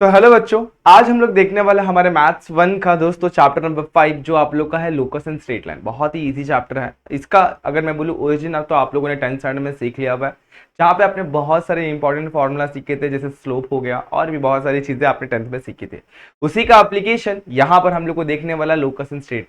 तो हेलो बच्चों, आज हम लोग देखने वाले हमारे मैथ्स वन का दोस्तों चैप्टर नंबर 5 जो आप लोग का है लोकस एंड स्ट्रेट लाइन। बहुत ही इजी चैप्टर है। इसका अगर मैं बोलूँ ओरिजिन अब तो आप लोगों ने 10th स्टैंडर्ड में सीख लिया हुआ है, जहाँ पे आपने बहुत सारे इंपॉर्टेंट फार्मूला सीखे थे, जैसे स्लोप हो गया और भी बहुत सारी चीजें आपने 10th में सीखी थी। उसी का एप्लीकेशन यहाँ पर हम लोग को देखने वाला लोकस एंड स्ट्रेट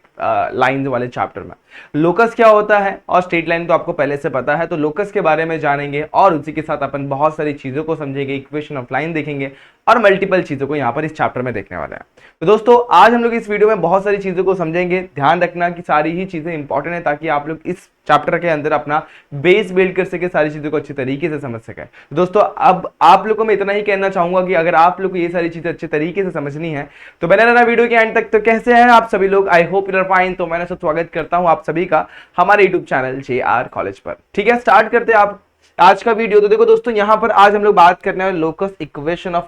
लाइन वाले चैप्टर में। लोकस क्या होता है और स्ट्रेट लाइन तो आपको पहले से पता है, तो लोकस के बारे में जानेंगे और उसी के साथ अपन बहुत सारी चीजों को समझेंगे, इक्वेशन ऑफ लाइन देखेंगे और मल्टीपल चीजों को यहाँ पर इस चैप्टर में देखने वाले हैं। तो दोस्तों आज हम लोग इस वीडियो में बहुत सारी चीजों को समझेंगे। ध्यान रखना कि सारी ही चीजें इंपॉर्टेंट है ताकि आप लोग इस चैप्टर के अंदर अपना बेस बिल्ड कर सके, सारी चीजों को अच्छी तरीके से समझ सके। तो दोस्तों अब आप लोग को मैं इतना ही कहना चाहूंगा कि अगर आप लोग को ये सारी चीजें अच्छे तरीके से समझनी है तो बने रहना वीडियो के एंड तक। तो कैसे हैं आप सभी लोग? I hope you are fine. तो मैंने सब स्वागत करता हूं आप सभी का हमारे यूट्यूब चैनल JR कॉलेज पर। ठीक है, स्टार्ट करते हैं आप आज का वीडियो। तो देखो दोस्तों, यहाँ पर आज हम लोग बात करने वाले लोकस इक्वेशन ऑफ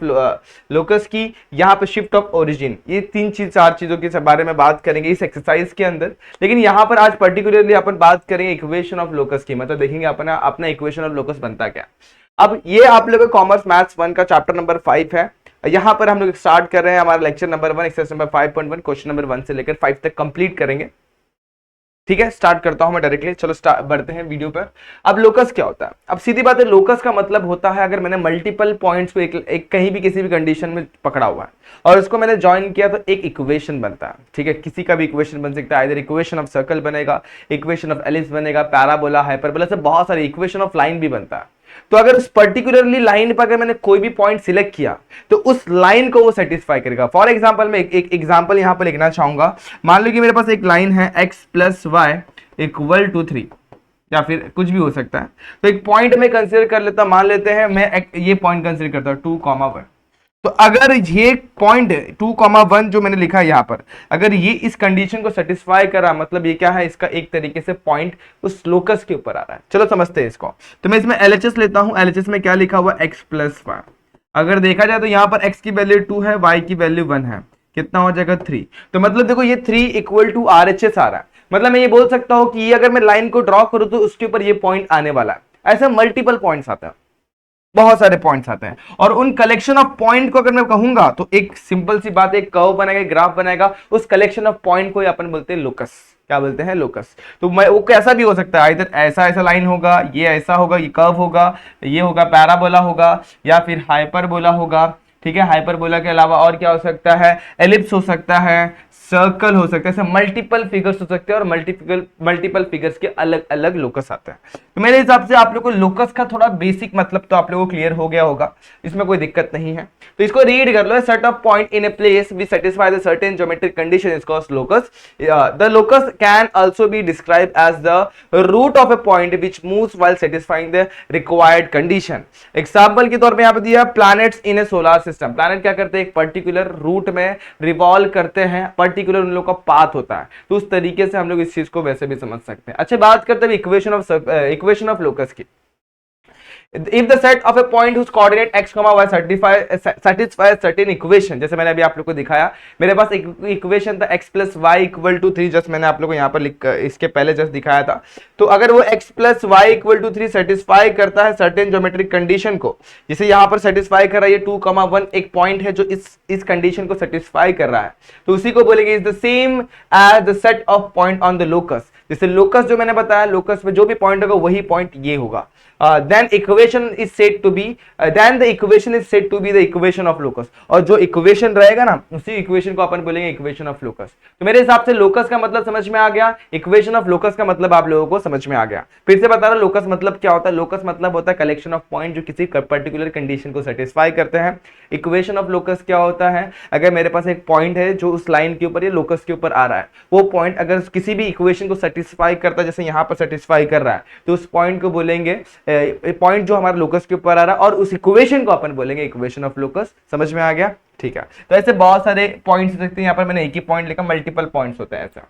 लोकस की, यहाँ पर शिफ्ट ऑफ ओरिजिन, ये चार चीजों के बारे में बात करेंगे इस एक्सरसाइज के अंदर। लेकिन यहाँ पर आज पर्टिकुलरली अपन बात करेंगे इक्वेशन ऑफ लोकस की, मतलब देखेंगे अपना अपना इक्वेशन ऑफ लोकस बनता क्या। अब ये आप लोग कॉमर्स मैथ्स 1 का चैप्टर नंबर 5 है। यहाँ पर हम लोग स्टार्ट कर रहे हैं हमारा lecture number 1, exercise number 5.1, question number 1 से लेकर 5 तक कंप्लीट करेंगे। ठीक है, स्टार्ट करता हूं मैं डायरेक्टली। चलो बढ़ते हैं वीडियो पर। अब लोकस क्या होता है? अब सीधी बात है, लोकस का मतलब होता है अगर मैंने मल्टीपल पॉइंट्स को एक कहीं भी किसी भी कंडीशन में पकड़ा हुआ है और उसको मैंने ज्वाइन किया तो एक इक्वेशन बनता है। ठीक है, किसी का भी इक्वेशन बन सकता है, इधर इक्वेशन ऑफ सर्कल बनेगा, इक्वेशन ऑफ एलिप्स बनेगा, पैराबोला, हाइपरबोला, से बहुत सारे इक्वेशन ऑफ लाइन भी बनता है। तो अगर उस पर्टिकुलरली लाइन पर अगर मैंने कोई भी पॉइंट सिलेक्ट किया तो उस लाइन को वो सेटिस्फाई करेगा। फॉर एग्जांपल मैं एक एग्जांपल यहां पर लिखना चाहूंगा। मान लो कि मेरे पास एक लाइन है x + y = 3 या फिर कुछ भी हो सकता है। तो एक पॉइंट में कंसीडर कर लेता, मान लेते हैं मैं ये पॉइंट कंसीडर करता हूं 2, 1। तो अगर ये पॉइंट 2, 1 जो मैंने लिखा है यहाँ पर, अगर ये इस कंडीशन को सेटिस्फाई करा, मतलब ये क्या है, इसका एक तरीके से पॉइंट उस लोकस के ऊपर आ रहा है। चलो समझते हैं इसको। तो मैं इसमें LHS लेता हूं। LHS में क्या लिखा हुआ? x + y। अगर देखा जाए तो यहाँ पर x की वैल्यू 2 है, y की वैल्यू 1 है, कितना हो जाएगा 3। तो मतलब देखो ये 3 = RHS आ रहा है। मतलब मैं ये बोल सकता हूं कि ये अगर मैं लाइन को ड्रॉ करूं तो उसके ऊपर ये पॉइंट आने वाला है। ऐसे मल्टीपल पॉइंट्स आते हैं, बहुत सारे पॉइंट्स आते हैं और उन कलेक्शन ऑफ पॉइंट को अगर मैं कहूंगा तो एक सिंपल सी बात है, एक कर्व बनेगा, एक ग्राफ बनेगा। उस कलेक्शन ऑफ पॉइंट को अपन बोलते हैं लोकस। क्या बोलते हैं? लोकस। तो मैं वो कैसा भी हो सकता है, इधर ऐसा ऐसा लाइन होगा, ये ऐसा होगा, ये कर्व होगा, ये होगा पैराबोला होगा या फिर हाइपरबोला होगा। ठीक है, हाइपरबोला के अलावा और क्या हो सकता है? एलिप्स हो सकता है, सर्कल हो सकता है, ऐसे मल्टीपल फिगर्स हो सकते हैं और मल्टीपल फिगर्स के अलग अलग लोकस आते हैं। तो मेरे हिसाब से आप लोग को लोकस का थोड़ा बेसिक मतलब तो आप लोगों को क्लियर हो गया होगा, इसमें कोई दिक्कत नहीं है। तो इसको रीड कर लो। Set of point in a place we satisfy the certain geometric condition is called locus. The locus can also be describe as the route of a point which moves while satisfying the required condition. Example के तौर पे यहां पे दिया planets in a solar system. Planet क्या करते हैं? एक पर्टिकुलर रूट में रिवॉल्व करते हैं, पर्टिकुलर उन लोगों का पाथ होता है। तो उस तरीके से हम लोग इस चीज को वैसे भी समझ सकते हैं। अच्छा, बात करते हैं इक्वेशन ऑफ लोकस की। If the set of a point whose coordinate x, y satisfies certain equation, जैसे मैंने अभी आप लोग को दिखाया, मेरे पास एक इक्वेशन था x + y = 3, जस्ट मैंने आप लोग को यहाँ पर लिख इसके पहले जस्ट दिखाया था। तो अगर वो x + y = 3 सेटिस्फाई करता है सर्टेन ज्योमेट्रिक कंडीशन को, जैसे यहाँ पर सेटिस्फाई कर रहा है ये 2, 1 एक पॉइंट है जो इस कंडीशन को सेटिस्फाई कर रहा है, तो उसी को बोलेंगे is the same as the set of point on the locus. जैसे लोकस जो मैंने बताया, लोकस में जो भी पॉइंट होगा वही पॉइंट ये होगा। then the equation is said to be the equation of locus। और जो इक्वेशन रहेगा ना, उसी इक्वेशन को अपन बोलेंगे इक्वेशन ऑफ लोकस। तो मेरे हिसाब से लोकस का मतलब समझ में आ गया, इक्वेशन ऑफ लोकस का मतलब आप लोगों को समझ में आ गया। फिर से बता रहा हूं लोकस मतलब क्या होता है। लोकस मतलब होता है कलेक्शन ऑफ पॉइंट जो किसी पर्टिकुलर कंडीशन को सेटिस्फाई करते हैं। इक्वेशन ऑफ लोकस क्या होता है? अगर मेरे पास एक पॉइंट है जो उस लाइन के ऊपर या लोकस के ऊपर आ रहा है, वो पॉइंट अगर किसी भी इक्वेशन को सेटिस्फाई करता है, जैसे यहां पर सेटिस्फाई कर रहा है, तो उस पॉइंट को बोलेंगे पॉइंट जो हमारे लोकस के ऊपर आ रहा है, और उस इक्वेशन को अपन बोलेंगे इक्वेशन ऑफ लोकस। समझ में आ गया? ठीक है, तो ऐसे बहुत सारे पॉइंट्स हो सकते हैं। यहाँ पर मैंने एक ही पॉइंट लिखा, मल्टीपल पॉइंट्स होते हैं ऐसा।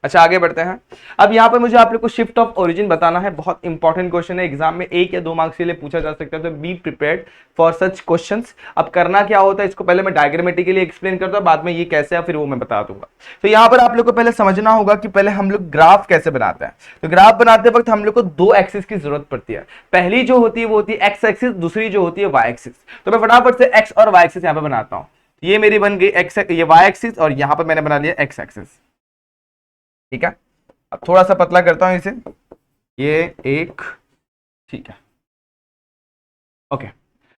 अच्छा आगे बढ़ते हैं। अब यहाँ पर मुझे आप लोग को शिफ्ट ऑफ ओरिजिन बताना है, बहुत इंपॉर्टेंट क्वेश्चन है, एग्जाम में 1 या 2 मार्क्स के लिए पूछा जा सकता है, तो be prepared for such questions. अब करना क्या होता है, इसको पहले मैं डायग्रामेटिकली एक्सप्लेन करता हूँ, बाद में ये कैसे है फिर वो मैं बता दूंगा। तो यहाँ पर आप लोग को पहले समझना होगा कि पहले हम लोग ग्राफ कैसे बनाते हैं। तो ग्राफ बनाते वक्त हम लोग को 2 एक्सिस की जरूरत पड़ती है। पहली जो होती है वो होती है एक्स एक्सिस, दूसरी जो होती है वाई एक्सिस। तो मैं फटाफट से एक्स और वाई एक्सिस यहाँ पे बनाता हूँ। ये मेरी बन गई एक्स, ये वाई एक्सिस, और यहाँ पर मैंने बना लिया एक्स एक्सिस। ठीक है, अब थोड़ा सा पतला करता हूं इसे, ये एक, ठीक है, ओके।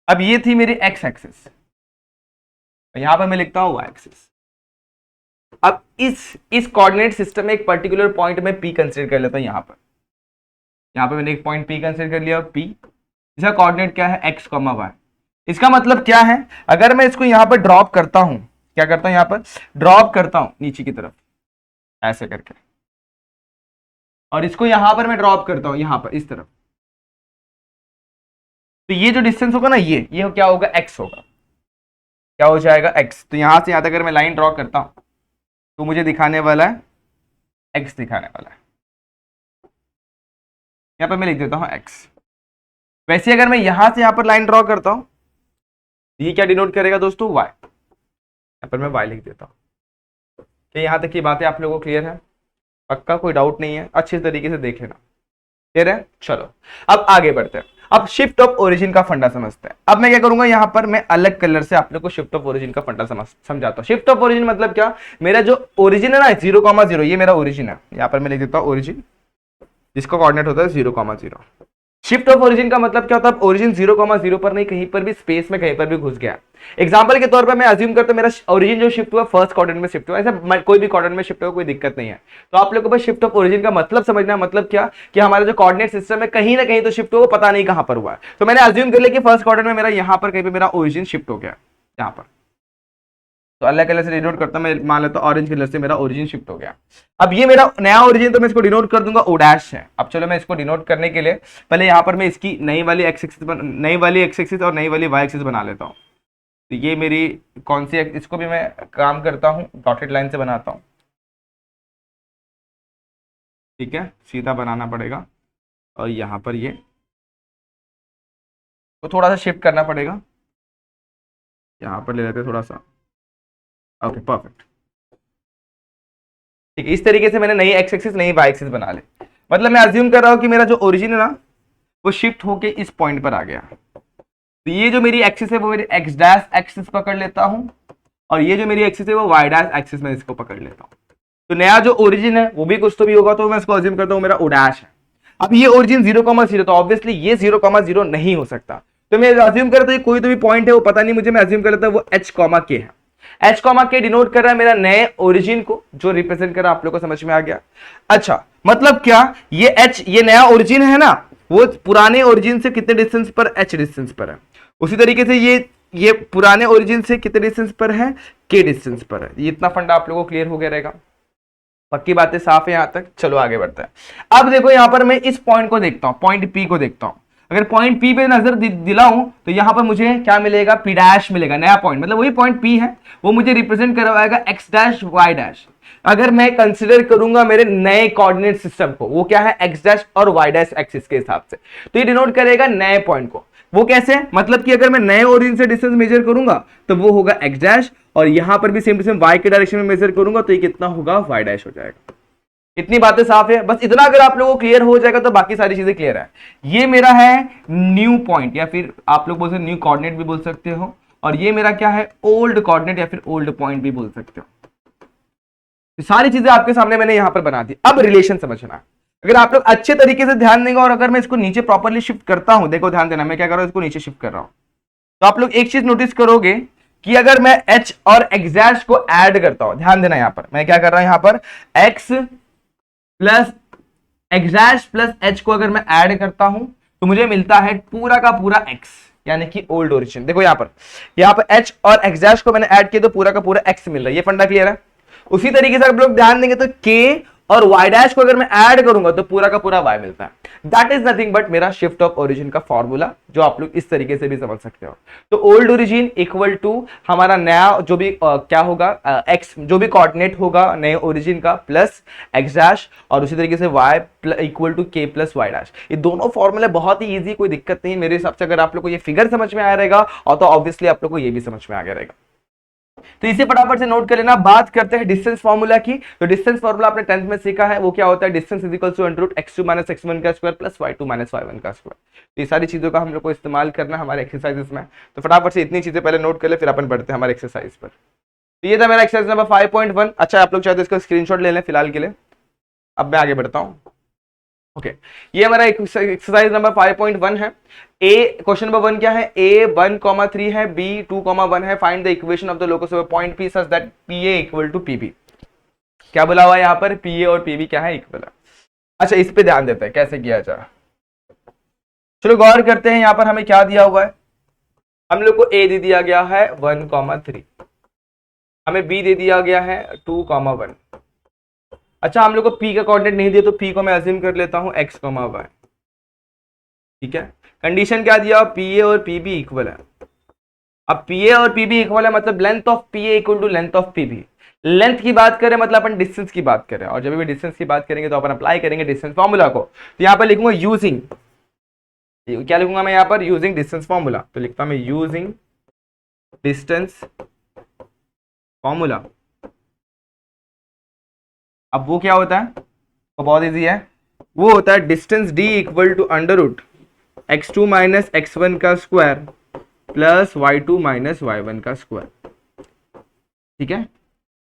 अब ये थी मेरी एक्स एक्सिस, यहां पर मैं लिखता हूं वाई एक्सिस। अब इस कोऑर्डिनेट सिस्टम में एक पर्टिकुलर पॉइंट में पी कंसीडर कर लेता हूं। यहां पर मैंने एक पॉइंट पी कंसीडर कर लिया, पी, इसका कोऑर्डिनेट क्या है, एक्स कॉमा वाई। इसका मतलब क्या है, अगर मैं इसको यहां पर ड्रॉप करता हूं, क्या करता हूं, यहां पर ड्रॉप करता हूं नीचे की तरफ ऐसे करके, और इसको यहां पर मैं ड्रॉप करता हूं यहां पर इस तरफ, तो ये जो डिस्टेंस होगा ना, ये क्या होगा, एक्स होगा। क्या हो जाएगा, एक्स। तो यहां से यहां तक अगर मैं लाइन ड्रॉ करता हूं तो मुझे दिखाने वाला है एक्स, दिखाने वाला है। यहां पर मैं लिख देता हूं एक्स। वैसे अगर मैं यहां से यहां पर लाइन ड्रॉ करता हूं, ये क्या डिनोट करेगा दोस्तों, वाई। यहां पर मैं वाई लिख देता हूं। क्या यहां तक की बातें आप लोगों को क्लियर है? पक्का, कोई डाउट नहीं है? अच्छे तरीके से देख लेना, क्लियर है? चलो अब आगे बढ़ते हैं। अब शिफ्ट ऑफ ओरिजिन का फंडा समझते हैं। अब मैं क्या करूंगा, यहां पर मैं अलग कलर से आप लोग को शिफ्ट ऑफ ओरिजिन का फंडा समझाता हूं। शिफ्ट ऑफ ओरिजिन मतलब क्या, मेरा जो ओरिजिन है ना 0,0, ये मेरा ओरिजिन है। यहां पर मैं लिख देता हूं ओरिजिन, जिसका कोऑर्डिनेट होता है 0,0। शिफ्ट ऑफ ओरिजिन का मतलब क्या होता है, ओरिजिन 0,0 पर नहीं, कहीं पर भी स्पेस में कहीं पर भी घुस गया। एग्जांपल के तौर पर मैं अज्यूम करता हूं मेरा ओरिजिन जो शिफ्ट हुआ फर्स्ट क्वाड्रेंट में शिफ्ट हुआ, ऐसा कोई भी क्वाड्रेंट में शिफ्ट हुआ, कोई दिक्कत नहीं है। तो आप लोगों को बस शिफ्ट ऑफ ओरिजिन का मतलब समझना, मतलब क्या कि हमारा जो कोऑर्डिनेट सिस्टम है कहीं ना कहीं तो शिफ्ट हुआ, पता नहीं कहां पर हुआ है। तो मैंने अज्यूम कर लिया कि फर्स्ट क्वाड्रेंट में मेरा यहां पर कहीं पर मेरा ओरिजिन शिफ्ट हो गया यहां पर। तो अलग कलर से डिनोट करता हूं, मैं मान लेता हूं ऑरेंज कलर से मेरा ओरिजिन शिफ्ट हो गया। अब ये मेरा नया ओरिजिन, तो मैं इसको डिनोट कर दूंगा ओ डैश है। अब चलो मैं इसको डिनोट करने के लिए पहले यहां पर मैं इसकी नई वाली एक्स एक्सिस और नई वाली वाई एक्सिस बना लेता हूं। तो ये मेरी कौन सी, इसको भी मैं काम करता हूं डॉटेड लाइन से बनाता हूं। ठीक है, सीधा बनाना पड़ेगा, और यहां पर ये तो थोड़ा सा शिफ्ट करना पड़ेगा, यहां पर ले लेते हैं थोड़ा सा। ओके परफेक्ट, ठीक है। इस तरीके से मैंने नई एक्स एक्सिस नई वाई एक्सिस बना ले। मतलब मैं अज्यूम कर रहा हूं कि मेरा जो ओरिजिन है ना वो शिफ्ट होके इस पॉइंट पर आ गया। तो ये जो मेरी एक्सिस है वो मेरी एक्स डैश एक्सिस पकड़ लेता हूं, और ये जो मेरी एक्सिस है वो वाई डैश एक्सिस में इसको पकड़ लेता हूं। तो नया जो ओरिजिन है वो भी कुछ तो भी होगा, तो मैं इसको अज्यूम करता हूं मेरा ओ डैश है। अब ये ओरिजिन 0,0, तो ऑब्वियसली ये 0,0 नहीं हो सकता। तो मैं अज्यूम करता हूं कोई तो भी पॉइंट है, वो पता नहीं मुझे, मैं अज्यूम कर लेता हूं वो एच कॉमा के है। एच कॉमा के डिनोट कर रहा है मेरा नए ओरिजिन को, जो रिप्रेजेंट कर रहा है, आप लोग को समझ में आ गया? अच्छा, मतलब क्या, ये एच, ये नया ओरिजिन है ना, वो पुराने ओरिजिन से कितने डिस्टेंस पर, एच डिस्टेंस पर है। उसी तरीके से ये पुराने ओरिजिन से कितने डिस्टेंस पर है, के डिस्टेंस पर है। ये इतना फंडा आप लोगों को क्लियर हो गया रहेगा? पक्की बातें साफ है यहां तक? चलो आगे बढ़ते हैं। अब देखो यहां पर मैं इस पॉइंट को देखता हूं, पॉइंट पी को देखता हूं। अगर पॉइंट पी पे नजर दिलाऊं तो यहां पर मुझे क्या मिलेगा, पी डैश मिलेगा, नया पॉइंट, मतलब वही पॉइंट पी है, वो मुझे रिप्रेजेंट करवाएगा एक्स डैश वाई डैश। अगर मैं कंसिडर करूंगा मेरे नए कोऑर्डिनेट सिस्टम को, वो क्या है, एक्स डैश और वाई डैश एक्सिस के हिसाब से, तो ये डिनोट करेगा नए पॉइंट को। वो कैसे, मतलब कि अगर मैं नए ओरिजिन से डिस्टेंस मेजर करूंगा तो वो होगा एक्स डैश, और यहां पर भी सेम टू सेम वाई के डायरेक्शन में मेजर करूंगा तो ये कितना होगा, वाई डैश हो जाएगा। इतनी बातें साफ है? बस इतना अगर आप लोगों को क्लियर हो जाएगा तो बाकी सारी चीजें क्लियर है। ये मेरा है न्यू पॉइंट, या फिर आप लोग बोल सकते न्यू कोऑर्डिनेट भी बोल सकते हो, और ये मेरा क्या है, ओल्ड कोऑर्डिनेट या फिर ओल्ड पॉइंट भी बोल सकते हो। सारी चीजें आपके सामने मैंने यहां पर बना दी। अब रिलेशन समझना, अगर आप लोग अच्छे तरीके से ध्यान देंगे, और अगर मैं इसको नीचे प्रॉपरली शिफ्ट करता हूं, देखो ध्यान देना, मैं क्या कर रहा हूं, इसको नीचे शिफ्ट कर रहा हूं, तो आप लोग एक चीज नोटिस करोगे कि अगर मैं h और x डैश को ऐड करता हूं, ध्यान देना, यहां पर मैं क्या कर रहा हूं, यहां पर x plus x dash plus H को अगर मैं ऐड करता हूं तो मुझे मिलता है पूरा का पूरा x, यानी कि ओल्ड ओरिजिन। देखो यहां पर h और x डैश को मैंने ऐड किया तो पूरा का पूरा x मिल रहा है। ये फंडा क्लियर है? उसी तरीके से आप लोग ध्यान देंगे तो k और y डैश को अगर मैं ऐड करूंगा तो पूरा का पूरा y मिलता है। दैट इज नथिंग बट मेरा शिफ्ट ऑफ ओरिजिन का फॉर्मूला, जो आप लोग इस तरीके से भी समझ सकते हो। तो ओल्ड ओरिजिन इक्वल टू हमारा नया जो भी क्या होगा x, जो भी कोऑर्डिनेट होगा नए ओरिजिन का, प्लस x डैश, और उसी तरीके से y equal to k plus y dash. ये दोनों फॉर्मूले बहुत ही इजी, कोई दिक्कत नहीं मेरे हिसाब से। अगर आप लोग को ये फिगर समझ में आया रहेगा और तो ऑब्वियसली आप लोग को ये भी समझ में आ गया रहेगा। तो इसे फटाफट से नोट कर लेना। बात करते हैं डिस्टेंस फार्मूला की। तो डिस्टेंस फार्मूला आपने 10th में सीखा है, वो क्या होता है, distance is equal to under root x2 minus x1 का square plus y2 minus y1 का स्क्वायर। तो ये सारी चीजों का हम लोग को इस्तेमाल करना है हमारे एक्सरसाइजेस में। तो फटाफट से इतनी चीजें पहले नोट कर ले, फिर अपन बढ़ते हैं हमारे एक्सरसाइज पर। तो ये था मेरा एक्सरसाइज नंबर 5.1। अच्छा, आप लोग चाहे तो इसका स्क्रीनशॉट ले लें फिलहाल के लिए। अब मैं आगे बढ़ता हूँ। ओके, ये हमारा एक्सरसाइज नंबर 5.1 है। ए क्वेश्चन नंबर 1 क्या है, a 1,3 है, b 2,1 है। Find the equation of the locus of point p such that pa equal to pb। क्या बोला हुआ है यहाँ पर, pa और pb क्या है, इक्वल है। अच्छा, इस पे ध्यान देते हैं कैसे किया जाए। चलो गौर करते हैं, यहाँ पर हमें क्या दिया हुआ है। हम लोग को a दे दिया गया है 1,3, हमें b दे दिया गया है 2,1। अच्छा, हम लोग को p का कोऑर्डिनेट नहीं दिया, तो p को मैं अज्यूम कर लेता हूं x, y। ठीक है, कंडीशन क्या दिया, pa और pb इक्वल है। अब pa और pb इक्वल है मतलब length of pa equal to length of pb। Length की बात करें मतलब अपन डिस्टेंस की बात करें, और जब भी डिस्टेंस की बात करेंगे तो अपन अप्लाई करेंगे डिस्टेंस फॉर्मूला को। तो यहां पर लिखूंगा यूजिंग, क्या लिखूंगा मैं यहाँ पर, यूजिंग डिस्टेंस फॉर्मूला। तो लिखता हूं मैं यूजिंग डिस्टेंस फॉर्मूला। अब वो क्या होता है, वो बहुत इजी है, वो होता है distance d equal to under root x2 minus x1 का square plus y2 minus y1 का स्क्वायर। ठीक है,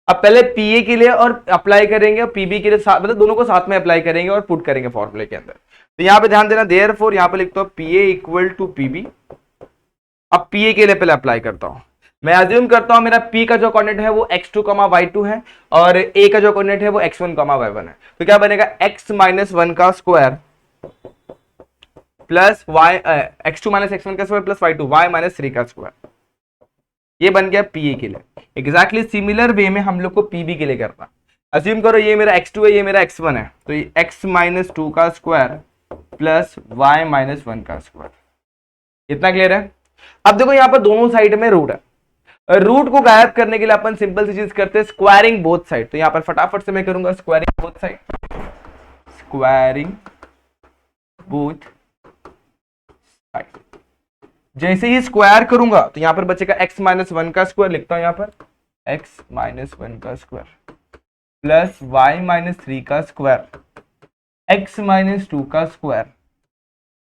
अब पहले pa के लिए और अप्लाई करेंगे और pb के लिए साथ, मतलब दोनों को साथ में अप्लाई करेंगे और पुट करेंगे फॉर्मूले के अंदर। तो यहाँ पे ध्यान देना, देयरफॉर यहाँ पे लिखता हूँ pa इक्वल टू pb। अब pa के लिए पहले अप्लाई करता हूँ। मैं अज्यूम करता हूं मेरा p का जो कोऑर्डिनेट है वो x2, y2 है, और a का जो कोऑर्डिनेट है वो x1, y1 है। तो क्या बनेगा, x माइनस 1 का square plus y, x2 minus x1 का square plus y2, y minus 3 का स्क्वायर। ये बन गया pa के लिए। एग्जैक्टली सिमिलर वे में हम लोग को pb के लिए करना। अज्यूम करो ये मेरा x2 है, ये मेरा x1 है, तो ये x माइनस 2 का स्क्वायर प्लस y माइनस 1 का स्क्वायर। इतना क्लियर है। अब देखो यहाँ पर दोनों साइड में रूट है, रूट को गायब करने के लिए अपन सिंपल सी चीज करते हैं, स्क्वायरिंग बोथ साइड। तो यहां पर फटाफट से मैं करूंगा squaring both side, squaring both side. जैसे ही स्क्वायर करूंगा तो यहां पर बचेगा x माइनस 1 का स्क्वायर, लिखता हूं यहां पर x माइनस 1 का स्क्वायर प्लस y माइनस 3 का स्क्वायर, x माइनस 2 का स्क्वायर,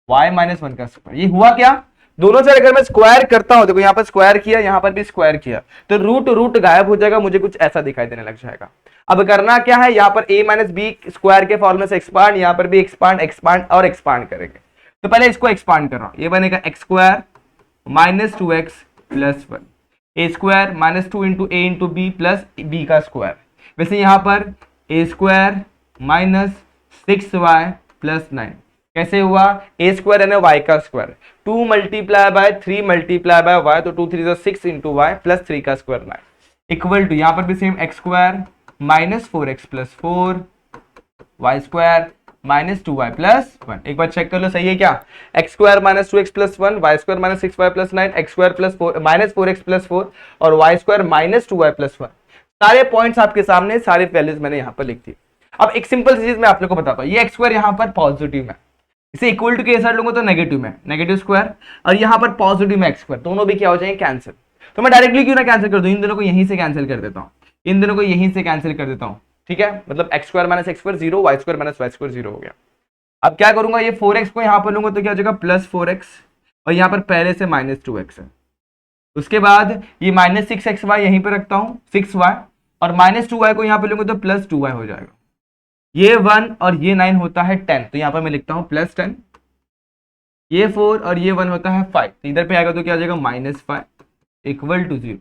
y माइनस 1 का स्क्वायर। ये हुआ क्या, दोनों से अगर मैं स्क्वायर करता हूं, देखो यहां पर स्क्वायर किया, यहां पर भी स्क्वायर किया, तो रूट रूट गायब हो जाएगा, मुझे कुछ ऐसा दिखाई देने लग जाएगा। अब करना क्या है, यहां पर a माइनस बी स्क्वायर के फॉर्मूले से एक्सपांड, यहां पर भी एक्सपांड एक्सपांड और एक्सपांड करेंगे। तो पहले इसको एक्सपांड कर रहा हूं, ये बनेगा x square minus 2x plus 1, ए स्क्वायर माइनस 2 इंटू ए इंटू बी प्लस बी का स्क्वायर। वैसे यहां पर ए स्क्वायर माइनस 6y प्लस 9 कैसे हुआ, ए स्क्वायर है वाई का square, 2 multiply by 3 multiply by y, तो 2 3 6 इंटू वाई प्लस 3 का स्क्वायर 9 इक्वल टू, यहां पर भी same x square minus 4x plus 4, y square minus 2y plus 1। एक बार चेक कर लो सही है क्या, x square minus 2x plus 1, y square minus 6y plus 9, x square plus minus 4x plus 4 और Y square minus 2y plus 1। सारे points आपके सामने, सारे वैल्यूज मैंने यहां पर लिख दी। अब एक सिंपल सी चीज मैं आप लोग को बताता हूं, ये एक्स स्क्वायर यहां पर पॉजिटिव में, इसे इक्वल टू के साइड लूंगा तो नेगेटिव में, नेगेटिव स्क्वायर, और यहां पर पॉजिटिव में एक्स स्क्वायर, दोनों भी क्या हो जाएंगे, कैंसिल। तो मैं डायरेक्टली क्यों ना कैंसिल कर दूं, इन दोनों को यहीं से कैंसिल कर देता हूं, इन दोनों को यहीं से कैंसिल कर देता हूं। ठीक है, मतलब x square minus x square 0, y square minus y square 0 हो गया। अब क्या करूंगा, ये 4x को यहां पर लूंगा तो क्या हो जाएगा प्लस 4x, और यहां पर पहले से माइनस 2x है। उसके बाद ये माइनस 6xy यहीं पर रखता हूं, 6y, और माइनस 2y को यहां पर लूंगा तो प्लस 2y हो जाएगा। ये 1 और ये 9 होता है 10, तो यहां पर मैं लिखता हूं प्लस 10, ये 4 और ये 1 होता है 5, तो इधर पे आएगा तो क्या हो जाएगा माइनस 5 इक्वल टू 0।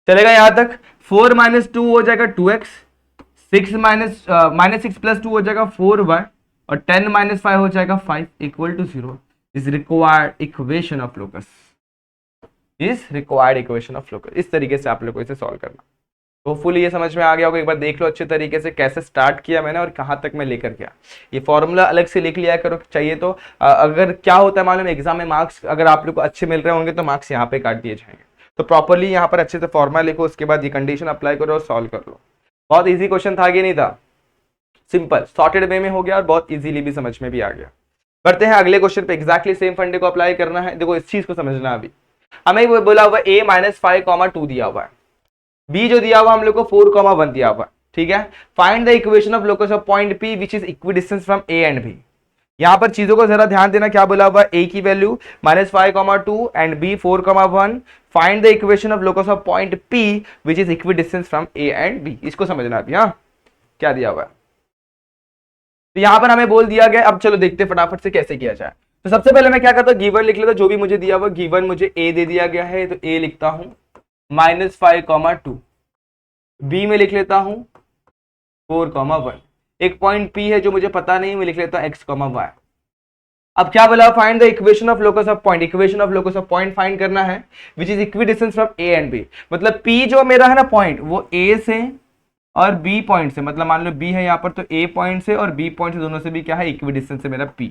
चलेगा यहां तक, 4 माइनस 2 हो जाएगा 2x, 6 माइनस 6 प्लस 2 हो जाएगा 4y, और 10 माइनस 5 हो जाएगा 5 equal to 0 is required equation of locus, is required equation of locus. इस तरीके से आप लोग को इसे सॉल्व करना। होपफुली ये समझ में आ गया होगा। एक बार देख लो अच्छे तरीके से कैसे स्टार्ट किया मैंने और कहाँ तक मैं लेकर गया। ये फॉर्मूला अलग से लिख लिया करो चाहिए तो। अगर क्या होता है मालूम, एग्जाम में मार्क्स अगर आप लोग को अच्छे मिल रहे होंगे तो मार्क्स यहाँ पे काट दिए जाएंगे। तो प्रॉपरली यहाँ पर अच्छे से फॉर्मूला लिखो, उसके बाद ये कंडीशन अप्लाई करो और सॉल्व कर लो। बहुत ईजी क्वेश्चन था कि नहीं था? सिंपल सॉर्टेड वे में हो गया और बहुत इजीली भी समझ में भी आ गया। बढ़ते हैं अगले क्वेश्चन पे। एग्जैक्टली सेम फंडे को अप्लाई करना है। देखो इस चीज को समझना, अभी हमें वो बोला हुआ a माइनस 5,2 दिया हुआ है, b जो दिया हुआ हम लोग को 4,1 दिया हुआ है, ठीक है। Find the equation of locus of point p which is equidistance from a and b। यहां पर चीजों को जरा ध्यान देना, क्या बोला हुआ है, a की value -5,2 and b 4,1। Find the equation of locus of point p which is equidistance from a and b। इसको समझना अभी। हाँ, क्या दिया हुआ है, तो यहां पर हमें बोल दिया गया। अब चलो देखते हैं फटाफट से कैसे किया जाए। तो सबसे पहले मैं क्या करता हूं, गिवन लिख लेता हूं, जो भी मुझे दिया हुआ गिवन मुझे a दे दिया गया है, तो a लिखता हूं -5,2। b में लिख लेता हूं 4,1। एक पॉइंट p है जो मुझे पता नहीं, मैं लिख लेता हूं x, y। अब क्या बोला, find the equation of locus of point. Equation of locus of point find करना है which is equidistance from a and b। मतलब p जो मेरा है ना पॉइंट, वो a से और b पॉइंट से, मतलब मान लो b है यहाँ पर, तो a पॉइंट से और b पॉइंट से दोनों से भी क्या है, इक्विडिस्टेंस है मेरा p।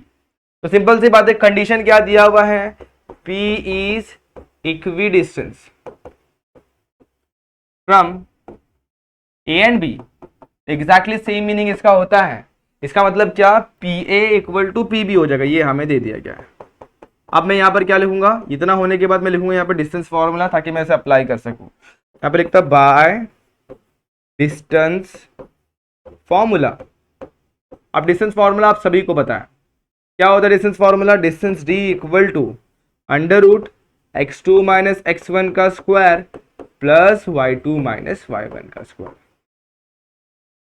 तो सिंपल सी बात है, कंडीशन क्या दिया हुआ है, p is equidistance from a and b। Exactly same meaning इसका होता है। इसका मतलब क्या, PA इक्वल टू PB हो जाएगा, ये हमें दे दिया गया है। अब मैं यहाँ पर क्या लिखूंगा, इतना होने के बाद मैं लिखूंगा यहाँ पर डिस्टेंस फॉर्मूला, ताकि मैं इसे अप्लाई कर सकूं। यहाँ पर लिखता बाय डिस्टेंस फॉर्मूला। अब डिस्टेंस फॉर्मूला आप सभी को पता है क्या होता है। Distance formula, distance d equal to √x2 minus x1 का square plus y2 minus y1 का स्क्वायर।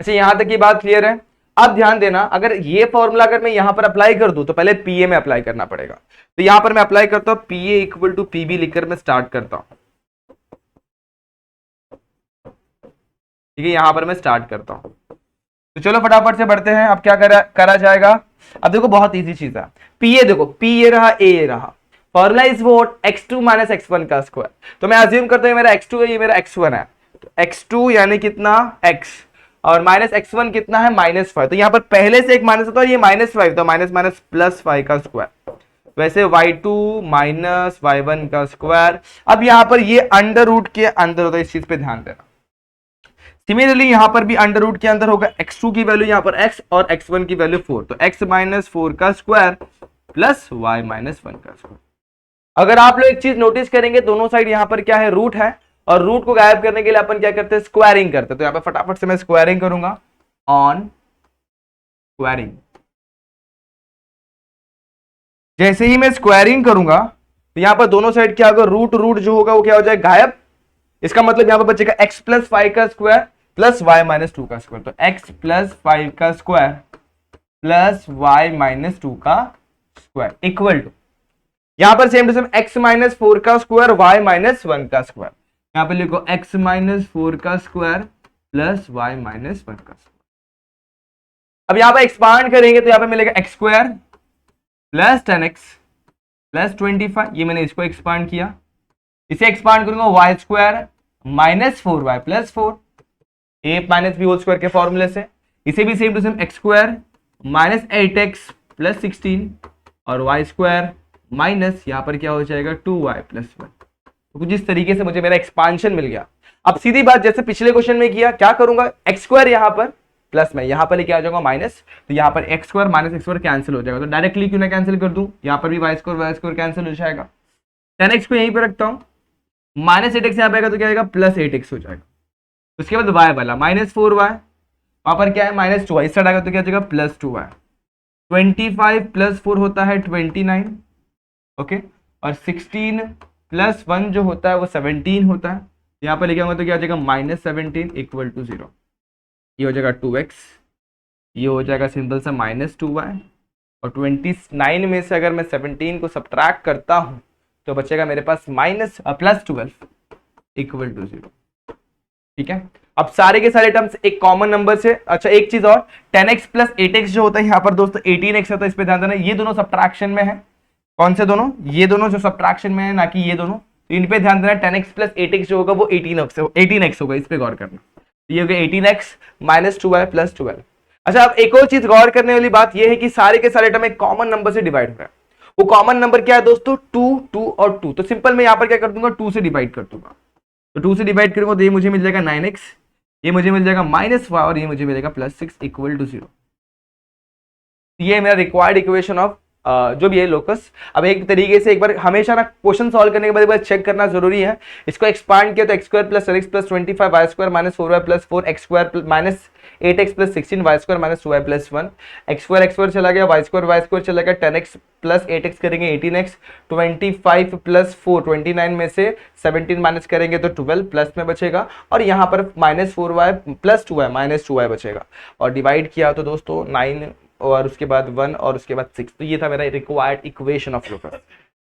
अच्छा, यहां तक की बात क्लियर है। अब ध्यान देना, अगर ये फॉर्मूला अगर मैं यहां पर अप्लाई कर दूं तो पहले PA में अप्लाई करना पड़ेगा। तो यहां पर मैं अप्लाई करता हूं, PA इक्वल टू PB लिखकर मैं स्टार्ट करता हूं। ठीक है, यहां पर मैं स्टार्ट करता हूं। तो चलो फटाफट से बढ़ते हैं। अब क्या करा जाएगा। अब देखो बहुत इजी चीज है। PA देखो, P ये रहा, A ये रहा। Formula is what, x2 minus x1 का स्क्वायर। तो मैं अज्यूम करता हूं मेरा x2 है, ये मेरा x1 है। तो x2 यानी कितना, x, और माइनस x1 कितना है, -5। तो यहां पर पहले से एक माइनस होता है, ये -5, तो माइनस माइनस प्लस 5 का स्क्वायर। वैसे y2 माइनस y1 का स्क्वायर। अब यहां पर ये अंडर रूट के अंदर होता है, इस चीज पे ध्यान देना। सिमिलरली यहां पर भी अंडर रूट के अंदर होगा, x2 की वैल्यू यहां पर x और x1 की वैल्यू 4, तो x माइनस 4 का स्क्वायर प्लस y माइनस 1 का स्क्वायर। अगर आप लोग एक चीज नोटिस करेंगे, दोनों साइड यहां पर क्या है, रूट है, और रूट को गायब करने के लिए अपन क्या करते हैं, स्क्वायरिंग करते हैं। तो यहां पर फटाफट से मैं स्क्वायरिंग करूंगा, ऑन स्क्वायरिंग। जैसे ही मैं स्क्वायरिंग करूंगा तो यहां पर दोनों साइड क्या होगा, रूट रूट जो होगा वो क्या हो जाएगा, गायब। इसका मतलब यहां पर बचेगा x प्लस 5 का स्क्वायर प्लस y माइनस 2 का स्क्वायर। तो x प्लस 5 का स्क्वायर प्लस y माइनस 2 का स्क्वायर इक्वल टू, यहां पर same to same x minus 4 का स्क्वायर y माइनस 1 का स्क्वायर। यहां पर लिखो x माइनस 4 का स्क्वायर प्लस y माइनस 1 का स्क्वायर। अब यहां पर एक्सपांड करेंगे तो यहां पर मिलेगा x square plus 10x plus 25। ये मैंने इसको एक्सपांड किया, इसे एक्सपांड करूंगा y square minus 4y plus 4, a minus b whole square के फॉर्मूले से। इसे भी same to same x square minus 8x plus 16 और y स्क्वायर माइनस यहां पर क्या हो जाएगा 2y प्लस 1। तो कुछ इस तरीके से मुझे मेरा एक्सपांशन मिल गया। अब सीधी बात, जैसे पिछले क्वेश्चन में किया, क्या करूंगा, x स्क्वायर यहां पर प्लस में यहां पर लेके आ जाऊंगा माइनस, तो यहां पर x square minus x square cancel हो जाएगा। तो डायरेक्टली क्यों ना कैंसिल कर दूं, यहां पर भी y स्क्वायर कैंसिल हो जाएगा। 10x को यहीं पर रखता हूं, माइनस 8x यहां पे आएगा तो क्या आएगा, प्लस 8x हो जाएगा। उसके बाद y वाला माइनस 4y, वहां पर क्या है माइनस 2y, इस साइड आएगा तो क्या जाएगा प्लस 2y। 25 प्लस 4 होता है 29, ओके, और 16 प्लस 1 जो होता है वो 17 होता है। यहाँ पर लिखे होंगे तो क्या हो जाएगा माइनस 17 इक्वल टू 0। ये हो जाएगा 2x, ये हो जाएगा सिंपल सा माइनस 2y, और 29 में से अगर मैं 17 को सब्ट्रैक्ट करता हूं तो बचेगा मेरे पास माइनस प्लस 12 इक्वल टू 0। ठीक है, अब सारे के सारे टर्म्स एक कॉमन नंबर से। अच्छा एक चीज और, 10x प्लस 8x जो होता है यहाँ पर दोस्तों 18x होता है, इस पे ध्यान देना। ये दोनों सब्ट्रैक्शन में है, कौन से दोनों, ये दोनों जो सब्ट्रैक्शन में है, ना कि ये दोनों। तो इन पे ध्यान देना, 10x प्लस 8x जो होगा वो 18x होगा, इस पे गौर करना। ये हो गया 18x माइनस 2y प्लस 12। अच्छा, अब एक और चीज गौर करने वाली बात ये है कि सारे के सारे टर्म एक कॉमन नंबर से डिवाइड हो रहा है। वो कॉमन नंबर क्या है दोस्तों? 2, 2 और 2। तो सिंपल मैं यहाँ पर क्या कर दूंगा? 2 से डिवाइड कर दूंगा। तो 2 से डिवाइड करूंगा तो ये मुझे मिल जाएगा 9x, ये मुझे मिल जाएगा -y और ये मुझे मिलेगा +6 इक्वल टू 0। ये मेरा रिक्वायर्ड इक्वेशन ऑफ जो भी है लोकस। अब एक तरीके से एक बार हमेशा ना क्वेश्चन सॉल्व करने के बाद एक बार चेक करना जरूरी है। इसको एक्सपांड किया तो x² + 10x + 25 y² - 4y + 4 x² - 8x + 16 y² - 2y + 1 x² चला गया, y² चला गया, 10x + 8x करेंगे 18x, 25 + 4 29 में से 17 माइनस करेंगे तो 12 प्लस में बचेगा, और यहाँ पर -4y + 2y -2y बचेगा। और डिवाइड किया तो दोस्तों 9 और उसके बाद 1 और उसके बाद 6। तो ये था मेरा required equation of locus.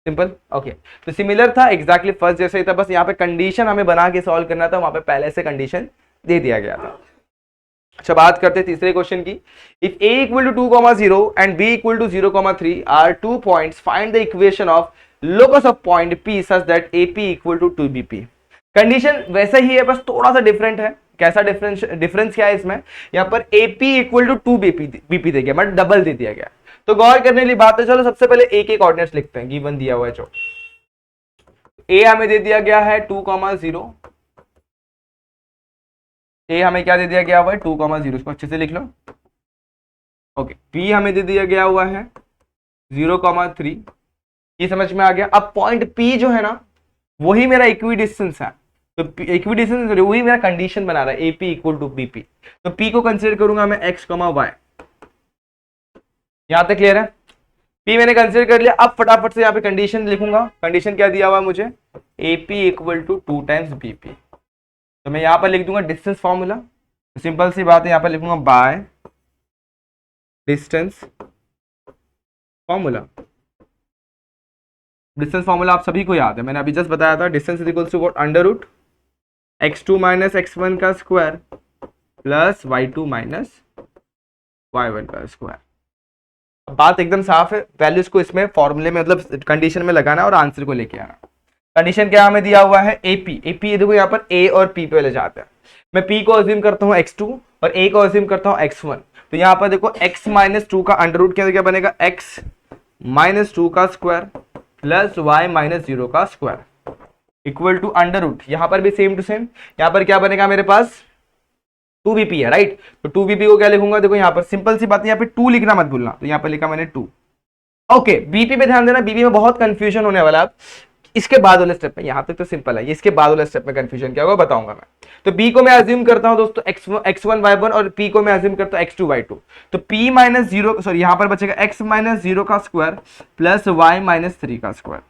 Simple, okay. तो सिमिलर था एग्जैक्टली फर्स्ट जैसे ही था, बस यहाँ पे कंडीशन हमें बना के सॉल्व करना था, वहां पे पहले से कंडीशन दे दिया गया था। अच्छा, बात करते हैं तीसरे क्वेश्चन की। If a = 2,0 and b = 0,3 are 2 points, find the equation of locus of point p such that ap = 2bp। Condition वैसा ही है, बस थोड़ा सा डिफरेंट है। कैसा डिफरेंस क्या है इसमें? यहाँ पर AP = 2bp दे गया, मतलब डबल दे दिया गया। तो गौर करने वाली बात है। चलो सबसे पहले a के कोऑर्डिनेट्स लिखते हैं, गिवन दिया हुआ है जो a हमें दे दिया गया है 2,0, a हमें क्या दे दिया गया हुआ है 2,0, इसको अच्छे से लिख लो। ओके, b हमें दे दिया गया हुआ है 0,3, ये समझ में आ गया। अब पॉइंट p जो है ना, वही मेरा इक्वी डिस्टेंस है, तो इक्वी डिस्टेंस वही मेरा कंडीशन बना रहा है AP = BP। तो p को कंसीडर करूंगा मैं x, y। यहां तक क्लियर है? p मैंने कंसीडर कर लिया। अब फटाफट से यहाँ पे कंडीशन लिखूंगा। कंडीशन क्या दिया हुआ है मुझे? AP = 2 times BP। तो मैं यहाँ पर लिख दूंगा डिस्टेंस फॉर्मूला। सिंपल सी बात है, यहाँ पर लिखूंगा bye distance formula. Distance formula आप सभी को याद है, मैंने अभी जस्ट बताया था। Distance is equal to what? √x2 - x1 का स्क्वायर प्लस y2 - y1 का स्क्वायर। बात एकदम साफ है, वैल्यूज को इसमें फॉर्मूले में मतलब कंडीशन में लगाना और आंसर को लेके आना। कंडीशन क्या हमें दिया हुआ है? AP देखो यहाँ पर a और p पे ले जाते हैं। मैं p को अज्यूम करता हूँ x2 और a को अज्यूम करता हूँ x1। तो यहाँ पर देखो x - 2 का अंडर रूट क्या बनेगा? x - 2 का स्क्वायर प्लस y - 0 का square equal to under root. यहां पर भी सेम टू सेम, यहां पर क्या बनेगा मेरे पास? 2bp है, राइट? तो 2bp को क्या लिखूंगा? देखो यहाँ पर सिंपल सी बात है, यहाँ पे 2 लिखना मत भूलना। तो यहाँ पर लिखा मैंने 2। ओके, बीपी पे ध्यान देना, बीपी में बहुत कंफ्यूजन होने वाला है। इसके बाद वाले स्टेप में, यहां तक तो सिंपल है, इसके बाद वाले स्टेप में कंफ्यूजन क्या होगा बताऊंगा मैं। तो b को मैं अज्यूम करता हूं दोस्तों x1 y1 और p को मैं अज्यूम करता हूं x2 y2। तो p - 0 सॉरी यहां पर बचेगा x - 0 का स्क्वायर प्लस y - 3 का स्क्वायर।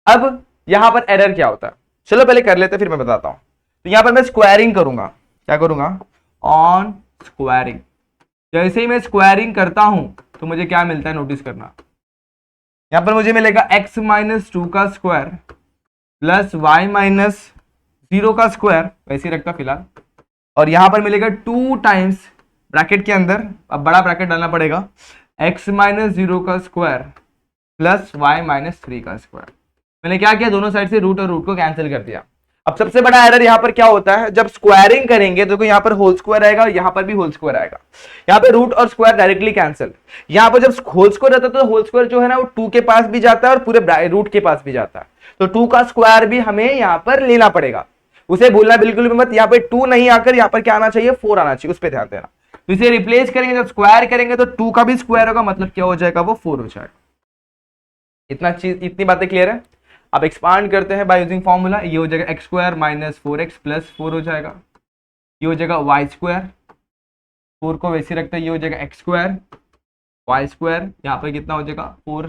अब यहां पर एरर क्या होता है, चलो पहले कर लेते फिर मैं बताता हूं। तो यहां पर मैं स्क्वायरिंग करूंगा। क्या करूंगा? On squaring. जैसे ही मैं स्क्वायरिंग करता हूं तो मुझे क्या मिलता है, नोटिस करना। यहां पर मुझे मिलेगा x - 2 का स्क्वायर प्लस y - 0 का स्क्वायर, वैसे ही रखता फिलहाल। और यहां पर मिलेगा 2 टाइम्स ब्रैकेट के अंदर, अब बड़ा ब्रैकेट डालना पड़ेगा, x - 0 का स्क्वायर प्लस y - 3 का स्क्वायर। मैंने क्या किया, दोनों साइड से रूट और रूट को कैंसिल कर दिया। अब सबसे बड़ा एरर यहाँ पर क्या होता है, जब स्क्वायरिंग करेंगे तो यहाँ पर होल स्क्वायर आएगा और यहाँ पर भी होल स्क्वायर आएगा। यहाँ पे रूट और स्क्वायर डायरेक्टली कैंसिल। यहाँ पर जब होल स्क्वायर रहता है तो होल स्क्वायर जो है ना वो 2 के पास भी जाता है और पूरे रूट के पास भी जाता है। तो 2 का स्क्वायर भी हमें यहाँ पर लेना पड़ेगा, उसे भूलना बिल्कुल भी मत। यहाँ पे 2 नहीं आकर यहाँ पर क्या आना चाहिए, 4 आना चाहिए, उस पर ध्यान देना। तो इसे रिप्लेस करेंगे, जब स्क्वायर करेंगे तो 2 का भी स्क्वायर होगा, मतलब क्या हो जाएगा, वो 4 हो जाएगा। इतनी बातें क्लियर है? अब एक्सपांड करते हैं बाय यूजिंग फॉर्मूला। ये हो जाएगा x² - 4x प्लस 4 हो जाएगा। ये हो जाएगा y², 4 को वैसे रखते हैं, ये हो जाएगा x² y², यहाँ पर कितना हो जाएगा 4,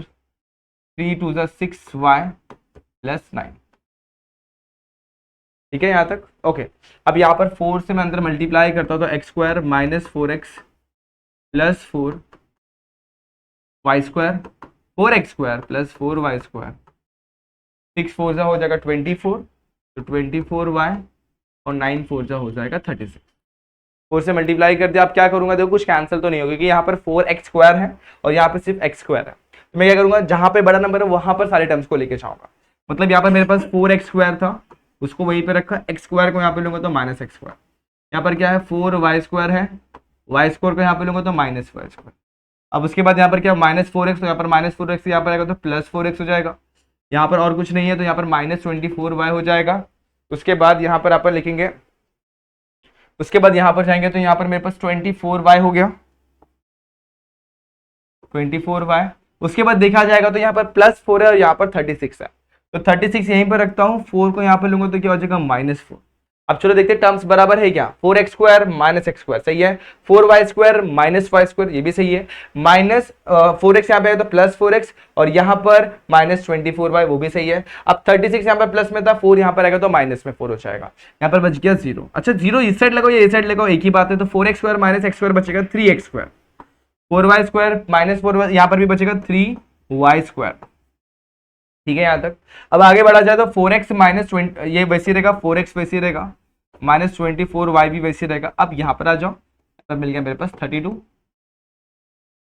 3 2 6y प्लस 9। ठीक है यहाँ तक? ओके। अब यहाँ पर 4 से मैं अंदर मल्टीप्लाई करता हूँ तो x² - 4x plus 4 y², 4x² plus 4y², 6 4 जा हो जाएगा 24, तो 24y और 9 4 जा हो जाएगा 36। 4 से मल्टीप्लाई कर दिया। अब क्या करूंगा, देखो कुछ कैंसिल तो नहीं होगा क्योंकि यहाँ पर 4x² है और यहाँ पर सिर्फ x² है। तो मैं क्या करूंगा, जहां पे बड़ा नंबर है वहां पर सारे टर्म्स को लेके जाऊंगा। मतलब यहाँ पर मेरे पास 4x² था, उसको वहीं पे रखा, एक्स स्क्वायर को यहाँ पे लूंगा तो माइनस एक्स स्क्वायर, यहाँ पर क्या है 4y² है, वाई स्क्वायर को यहाँ पे लूंगा तो माइनस वाई स्क्वायर। अब उसके बाद यहाँ पर क्या -4x, तो यहाँ पर -4x यहाँ पर आएगा तो +4x हो जाएगा। यहाँ पर और कुछ नहीं है तो यहाँ पर -24y हो जाएगा। उसके बाद यहाँ पर आप लिखेंगे, उसके बाद यहाँ पर जाएंगे तो यहाँ पर मेरे पास 24y हो गया, 24y। उसके बाद देखा जाएगा तो यहाँ पर +4 है और यहाँ पर 36 है, तो 36 यहीं पर रखता हूँ, 4 को यहाँ पर लूंगा तो क्या हो जाएगा -4। अब चलो देखते हैं टर्म्स बराबर है क्या, 4x² - x² सही है, 4y² - y² ये भी सही है, -4x यहाँ पे है तो +4x और यहाँ पर -24y वो भी सही है। अब 36 यहाँ पर प्लस में था, 4 यहाँ पर आएगा तो माइनस में 4 हो जाएगा, यहाँ पर बच गया 0। अच्छा 0 इस साइड लगाओ या इस साइड लगाओ एक ही बात है, तो 4x² - x² बचेगा 3x², 4y² - 4y यहाँ पर भी बचेगा 3y²। ठीक है यहाँ तक। अब आगे बढ़ा जाए तो 4x - 20 ये वैसे रहेगा, 4x वैसे रहेगा, -24y भी वैसे रहेगा। अब यहाँ पर आ जाओ, तब मिल गया मेरे पास 32,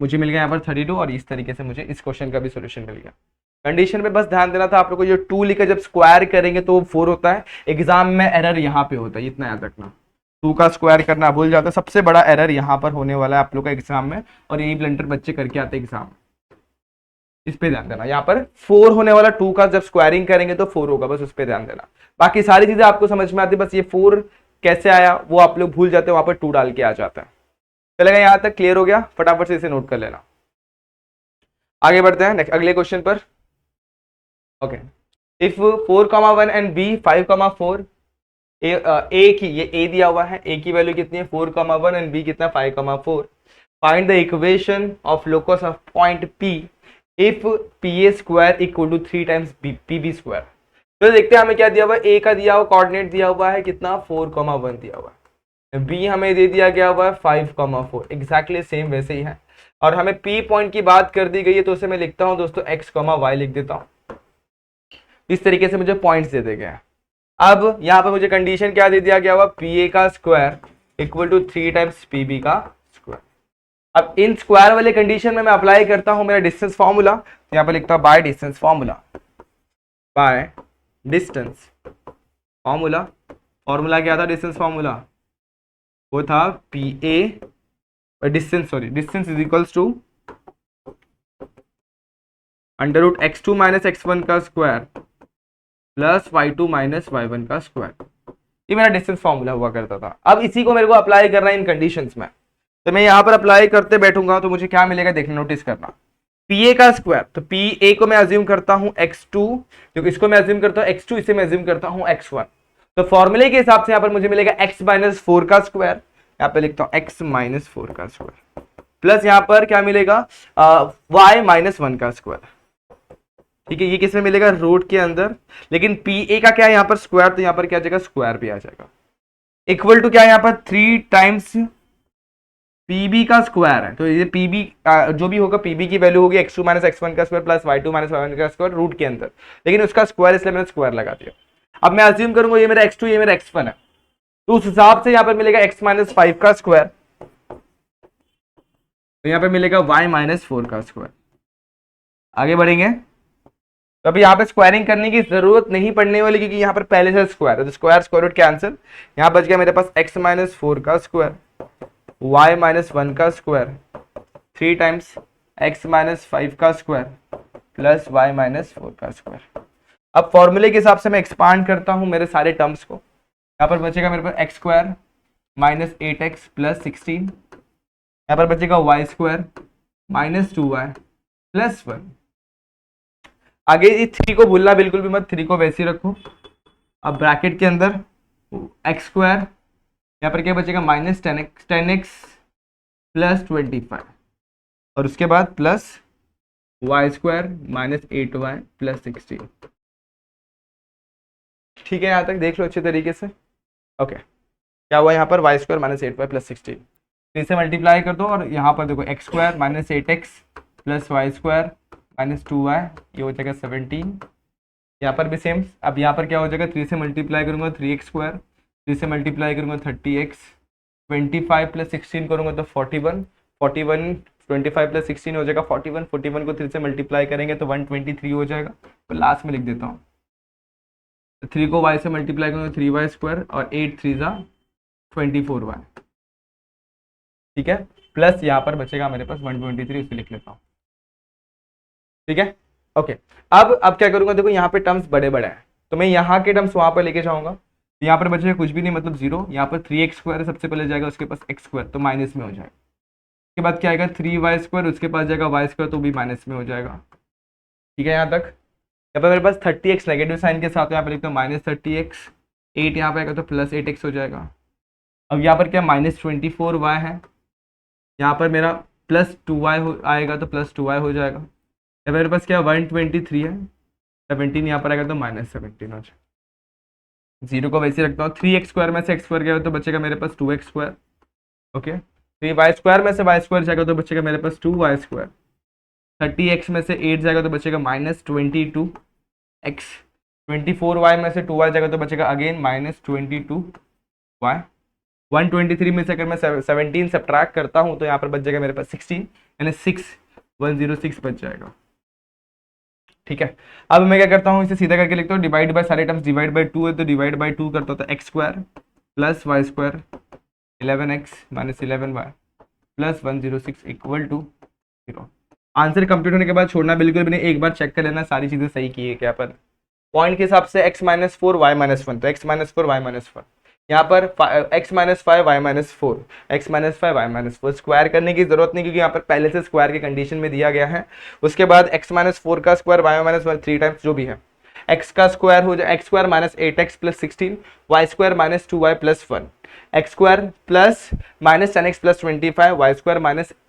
मुझे मिल गया यहाँ पर 32 और इस तरीके से मुझे इस क्वेश्चन का भी सोल्यूशन मिल गया। कंडीशन पे बस ध्यान देना था आप लोग को, जो 2 लिखा जब स्क्वायर करेंगे तो 4 होता है, एग्जाम में एरर यहाँ पे होता है, इतना याद रखना, 2 का स्क्वायर करना भूल जाता है, सबसे बड़ा एरर यहाँ पर होने वाला है आप लोग का एग्जाम में, और यही ब्लंडर बच्चे करके आते हैं एग्जाम में, इस पे ध्यान देना। यहाँ पर 4 होने वाला, 2 का जब स्क्वायरिंग करेंगे तो 4 होगा, बस उस पे ध्यान देना। बाकी सारी चीजें आपको समझ में आती है, बस ये 4 कैसे आया वो आप लोग भूल जाते हैं, वहां पर 2 डाल के आ जाता है। चलेगा यहाँ तक क्लियर हो गया, फटाफट से इसे नोट कर लेना। आगे बढ़ते हैं अगले क्वेश्चन पर। ओके, इफ 4,1 एंड b 5,4, ए की ये ए दिया हुआ है, ए की वैल्यू कितनी है 4,1 एंड b कितना 5,4, find the equation of locus of point p if pa² = 3 times pb²। तो देखते हैं हमें क्या दिया हुआ है, ए का दिया हुआ कोऑर्डिनेट दिया हुआ है कितना 4,1 दिया हुआ है, बी हमें दे दिया गया हुआ है 5,4, एग्जैक्टली सेम वैसे ही है, और हमें पी पॉइंट की बात कर दी गई है तो उसे मैं लिखता हूं दोस्तों x, y लिख देता हूं। इस तरीके से मुझे पॉइंट्स दे दिए गए हैं। अब यहाँ पर मुझे कंडीशन क्या दे दिया गया हुआ, pa² = 3 टाइम्स pb²। अब इन स्क्वायर वाले कंडीशन में मैं अप्लाई करता हूं मेरा डिस्टेंस फॉर्मूला, तो यहाँ पर लिखता हूं by distance formula, by distance formula. Formula क्या था डिस्टेंस फॉर्मूला, वो था pa distance is equals to √x2 - x1 का स्क्वायर प्लस y2 - y1 का स्क्वायर। ये मेरा डिस्टेंस फॉर्मूला हुआ करता था। अब इसी को मेरे को अप्लाई करना है इन कंडीशंस में, तो मैं यहाँ पर अप्लाई करते बैठूंगा तो मुझे क्या मिलेगा देखना, नोटिस करना, pa का स्क्वायर, तो pa को मैं अज्यूम करता हूँ x2, क्योंकि इसको मैं अज्यूम करता हूँ x2, इसे मैं अज्यूम करता हूँ x1, तो फॉर्मूले के हिसाब से यहाँ पर मुझे मिलेगा x - 4 का स्क्वायर, यहाँ पे लिखता हूँ x - 4 का स्क्वायर, प्लस यहाँ पर क्या मिलेगा y - 1 का स्क्वायर। ठीक है, ये किसमें मिलेगा रूट के अंदर, लेकिन pa का क्या है यहाँ पर स्क्वायर, तो यहाँ पर क्या आ जाएगा स्क्वायर पे आ जाएगा, इक्वल टू क्या है यहाँ पर 3 टाइम्स pb का स्क्वायर है, तो ये pb जो भी होगा pb की वैल्यू होगी x2 - x1 का स्क्वायर प्लस y2 - y1 का स्क्वायर रूट के अंदर, लेकिन उसका स्क्वायर इसलिए मैंने स्क्वायर लगा दिया। अब मैं अज्यूम करूंगा ये मेरा x2 ये मेरा x1 है, तो उस हिसाब से यहाँ पर मिलेगा x - 5 का स्क्वायर, तो यहाँ पे मिलेगा y - 4 का स्क्वायर। आगे बढ़ेंगे, तो अभी यहाँ पे स्क्वायरिंग करने की जरूरत नहीं पड़ने वाली, क्योंकि यहाँ पर पहले से स्क्वायर है, तो स्क्वायर रूट कैंसिल, यहाँ बच गया मेरे पास x - 4 का स्क्वायर, y - 1 का स्क्वायर, 3 टाइम्स x - 5 का स्क्वायर प्लस y - 4 का स्क्वायर। अब फॉर्मूले के हिसाब से मैं एक्सपांड करता हूँ मेरे सारे टर्म्स को, यहाँ पर बचेगा मेरे पास x² - 8x प्लस 16, यहाँ पर बचेगा y² - 2y प्लस 1। आगे इस 3 को भूलना बिल्कुल भी मत, 3 को वैसे ही रखो। अब ब्रैकेट के अंदर x², यहाँ पर क्या बचेगा -10x प्लस 25, और उसके बाद प्लस y² - 8y प्लस 16। ठीक है, यहाँ तक देख लो अच्छे तरीके से। ओके, क्या हुआ यहाँ पर y² - 8y प्लस 16, तो इसे मल्टीप्लाई कर दो, और यहाँ पर देखो x² - 8x plus y² - 2y, ये हो जाएगा 17। यहाँ पर भी सेम, अब यहाँ पर क्या हो जाएगा 3 से मल्टीप्लाई करूंगा 3x², 3 से मल्टीप्लाई करूंगा 30x, 25 प्लस 16 करूंगा तो 41, 25 प्लस 16 हो जाएगा 41, 41 को 3 से मल्टीप्लाई करेंगे तो 123 हो जाएगा, तो लास्ट में लिख देता हूँ 3 को y से मल्टीप्लाई करूँगा 3y² और 8 3 ज़ा 24y, ठीक है, प्लस यहाँ पर बचेगा मेरे पास 123, इसे लिख लेता हूँ, ठीक है, ओके। अब क्या करूंगा, देखो यहाँ पे टर्म्स बड़े बड़े हैं तो मैं यहाँ के टर्म्स वहां पर लेके जाऊंगा, तो यहाँ पर बचेगा कुछ भी नहीं मतलब 0, यहाँ पर 3x² सबसे पहले जाएगा, उसके पास x² तो माइनस में हो जाएगा, उसके बाद क्या आएगा 3y², उसके पास जाएगा y² तो भी माइनस में हो जाएगा, ठीक है यहाँ तक। यहाँ पर मेरे पास 30x नेगेटिव साइन के साथ यहाँ पर लिखता हूँ -30x, 8 यहाँ पे आएगा तो +8x हो जाएगा। अब यहाँ पर क्या -24y है, यहाँ पर मेरा +2y आएगा तो +2y हो जाएगा। अब मेरे पास क्या 123 है, 17 यहाँ पर आएगा तो -17 हो जाएगा। 0 को वैसे रखता हूँ, 3x² में से x² गया तो बचेगा मेरे पास 2x², ओके। 3y² में से y² जाएगा तो बचेगा मेरे पास 2y², 30x में से 8 जाएगा तो बचेगा -22x, 24y में से 2y जाएगा तो बचेगा अगेन -22y, 123 में से अगर मैं 17 सब्ट्रैक्ट करता हूँ तो यहाँ पर बच जाएगा मेरे पास 16, यानी 106 बच जाएगा, ठीक है। अब मैं क्या करता हूँ, इसे सीधा करके लिखता हूँ, डिवाइड बाय सारे टर्म्स, डिवाइड बाय 2 है तो डिवाइड बाय 2 करता हूँ, तो x² plus y² 11x minus 11y plus 106 equal to 0। Answer complete होने के बाद छोड़ना बिल्कुल भी नहीं, एक बार चेक कर लेना सारी चीजें सही की है क्या। पर पॉइंट के हिसाब से x - 4 y - 1, तो x - 4 y - 1, यहाँ पर x - 5 y - 4, x - 5 y - 4 square करने की जरूरत नहीं क्योंकि यहाँ पर पहले से स्क्वायर की कंडीशन में दिया गया है। उसके बाद x - 4 का स्क्वायर y - 1 3 टाइम्स जो भी है, x का स्क्वायर हो जाए x² - 8x + 16, y² - 2y + 1, x² plus -10x + 25, y² -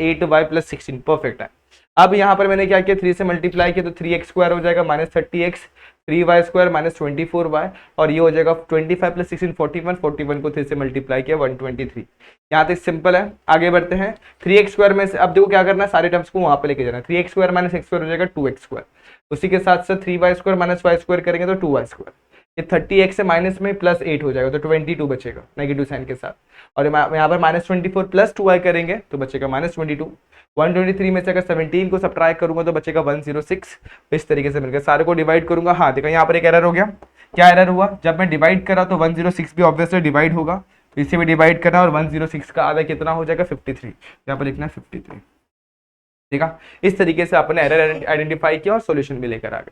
8y + 16, perfect है। अब यहाँ पर मैंने क्या किया, 3 से मल्टीप्लाई किया तो 3x² हो जाएगा -30x, 3y² - 24y और ये हो जाएगा 25 + 16 41, 41 को 3 से मल्टीप्लाई किया 123। यहाँ तक सिंपल है, आगे बढ़ते हैं। 3x² में से अब देखो क्या करना है, सारे टर्म्स को वहां पे लेके जाना है। 3x² - x² हो जाएगा 2x², उसी के साथ साथ 3y² - y² करेंगे तो 2y², ये 30x से माइनस में +8 हो जाएगा तो 22 बचेगा नेगेटिव साइन के साथ, और यहाँ पर -24 + 2y करेंगे तो बचेगा -22। 123 में से अगर 17 को सब्ट्रैक्ट करूंगा तो बचेगा 106। इस तरीके से मिलकर सारे को डिवाइड करूंगा। हाँ देखो यहाँ पर एक एरर हो गया, क्या एरर हुआ, जब मैं डिवाइड करा तो 106 भी ऑब्वियसली डिवाइड होगा, इसे भी डिवाइड करना, और 106 का आधा कितना हो जाएगा 53, यहाँ पर लिखना है 53, ठीक है। इस तरीके से आपने एरर आइडेंटिफाई किया और सॉल्यूशन भी लेकर आ गए।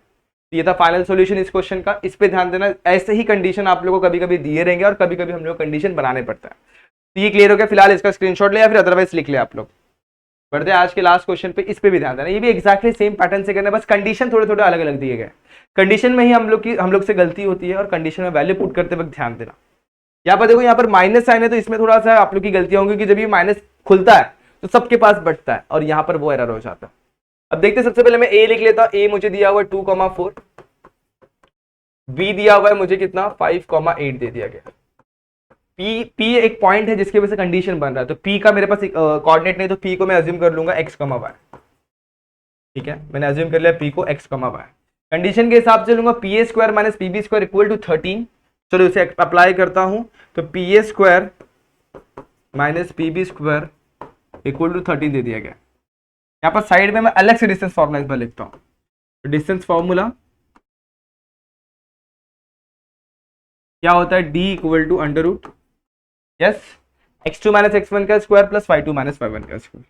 ये था फाइनल सॉल्यूशन इस क्वेश्चन का। इस पे ध्यान देना, ऐसे ही कंडीशन आप लोगों को कभी कभी दिए रहेंगे और कभी कभी हम लोग कंडीशन बनाने पड़ता है। तो ये क्लियर हो गया, फिलहाल इसका स्क्रीनशॉट ले या फिर अदरवाइज लिख ले आप लोग। बढ़ते हैं आज के लास्ट क्वेश्चन पे, इस पे भी ध्यान देना, ये भी एक्जैक्टली सेम पैटर्न से करना है, बस कंडीशन थोड़े थोड़े अलग अलग दिए गए। कंडीशन में ही हम लोग से गलती होती है, और कंडीशन में वैल्यू पुट करते वक्त ध्यान देना। यहाँ पर देखो, यहाँ पर माइनस साइन है तो इसमें थोड़ा सा आप लोग की गलतियां होंगी कि जब ये माइनस खुलता है तो सबके पास बढ़ता है और यहाँ पर वो एरर हो जाता है। अब देखते हैं, सबसे पहले मैं ए लिख लेता हूं। ए मुझे दिया हुआ है 2,4, बी दिया हुआ है मुझे कितना 5,8 दे दिया गया। पी एक पॉइंट है जिसके वजह से कंडीशन बन रहा है, तो पी का मेरे पास कोऑर्डिनेट नहीं, तो पी को मैं अज्यूम कर लूंगा x, y, ठीक है, मैंने अज्यूम कर लिया पी को x, y। कंडीशन के हिसाब से लूंगा PA² - PB² इक्वल टू 13। चलो इसे अप्लाई करता हूं, तो PA² - PB² इक्वल टू 13 दे दिया गया। यहाँ पर साइड में मैं अलग से डिस्टेंस फॉर्मूला इस बार लिखता हूं। डिस्टेंस फॉर्मूला क्या होता है, d equal to √ yes x2 - x1 का स्क्वायर प्लस y2 - y1 का स्क्वायर,